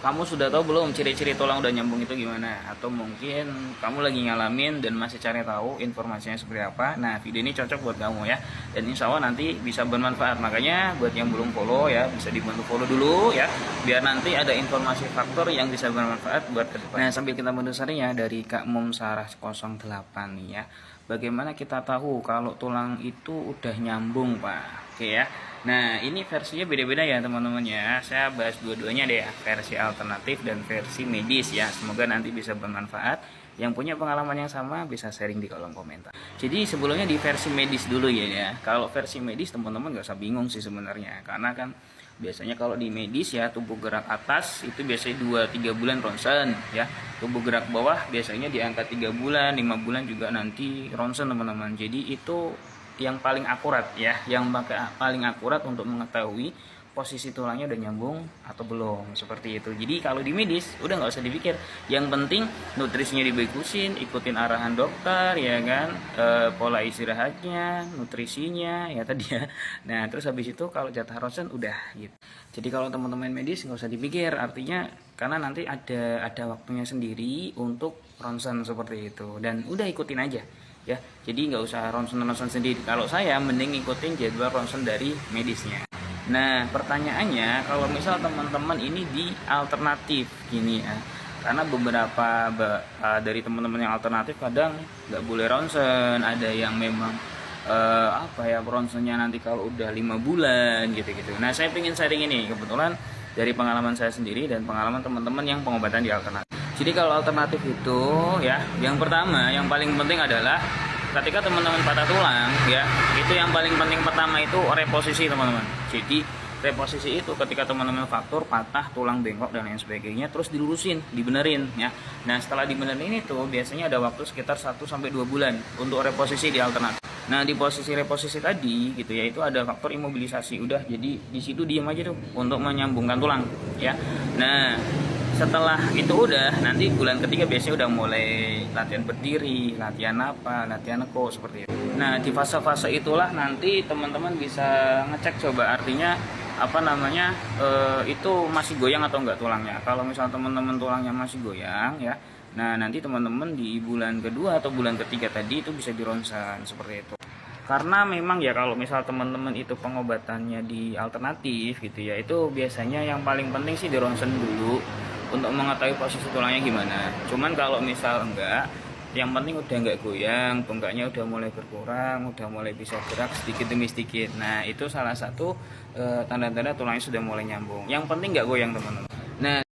kamu sudah tahu belum ciri-ciri tulang udah nyambung itu gimana? Atau mungkin kamu lagi ngalamin dan masih cari tahu informasinya seperti apa? Nah, video ini cocok buat kamu ya. Dan insya Allah nanti bisa bermanfaat. Makanya buat yang belum follow ya, bisa dibantu follow dulu ya. Biar nanti ada informasi faktor yang bisa bermanfaat buat ke depan. Nah, sambil kita mendasarinya dari Kak Mum Sarah 08 nih ya. Bagaimana kita tahu kalau tulang itu udah nyambung, Pak? Oke ya. Nah, ini versinya beda-beda ya teman-teman ya. Saya bahas dua-duanya deh, versi alternatif dan versi medis ya. Semoga nanti bisa bermanfaat. Yang punya pengalaman yang sama bisa sharing di kolom komentar. Jadi sebelumnya di versi medis dulu ya. Kalau versi medis teman-teman gak usah bingung sih sebenarnya. Karena kan biasanya kalau di medis ya, tubuh gerak atas itu biasanya 2-3 bulan ronsen ya. Tubuh gerak bawah biasanya di angka 3 bulan, 5 bulan juga nanti ronsen teman-teman. Jadi itu yang paling akurat ya, yang paling akurat untuk mengetahui posisi tulangnya udah nyambung atau belum, seperti itu. Jadi kalau di medis udah nggak usah dipikir, yang penting nutrisinya dibagusin, ikutin arahan dokter ya kan, pola istirahatnya, nutrisinya ya tadi ya. Nah terus habis itu kalau jatah ronsen udah gitu. Jadi kalau teman-teman medis nggak usah dipikir, artinya karena nanti ada waktunya sendiri untuk ronsen seperti itu, dan udah ikutin aja ya. Jadi nggak usah ronsen sendiri. Kalau saya mending ikutin jadwal ronsen dari medisnya. Nah pertanyaannya, kalau misal teman-teman ini di alternatif gini ya, karena beberapa dari teman-teman yang alternatif kadang nggak boleh ronsen, ada yang memang ronsennya nanti kalau udah 5 bulan gitu-gitu. Nah saya pengen sharing ini kebetulan dari pengalaman saya sendiri dan pengalaman teman-teman yang pengobatan di alternatif. Jadi kalau alternatif itu ya, yang pertama yang paling penting adalah ketika teman-teman patah tulang ya, itu yang paling penting pertama itu reposisi teman-teman. Jadi reposisi itu ketika teman-teman faktur patah tulang bengkok dan lain sebagainya, terus dilurusin, dibenerin ya. Nah setelah dibenerin itu biasanya ada waktu sekitar 1-2 bulan untuk reposisi di alternatif. Nah di posisi reposisi tadi gitu ya, itu ada faktor imobilisasi. Udah, jadi di situ diem aja tuh untuk menyambungkan tulang ya. Nah setelah itu udah, nanti bulan ketiga biasanya udah mulai latihan berdiri, latihan latihan neko seperti itu. Nah di fase-fase itulah nanti teman-teman bisa ngecek coba, artinya itu masih goyang atau enggak tulangnya. Kalau misal teman-teman tulangnya masih goyang ya, nah nanti teman-teman di bulan kedua atau bulan ketiga tadi itu bisa dironsen seperti itu. Karena memang ya kalau misal teman-teman itu pengobatannya di alternatif gitu ya, itu biasanya yang paling penting sih di ronsen dulu untuk mengetahui posisi tulangnya gimana. Cuman kalau misal enggak, yang penting udah enggak goyang, tunggaknya udah mulai berkurang, udah mulai bisa gerak sedikit demi sedikit. Nah itu salah satu tanda-tanda tulangnya sudah mulai nyambung. Yang penting enggak goyang teman-teman. Nah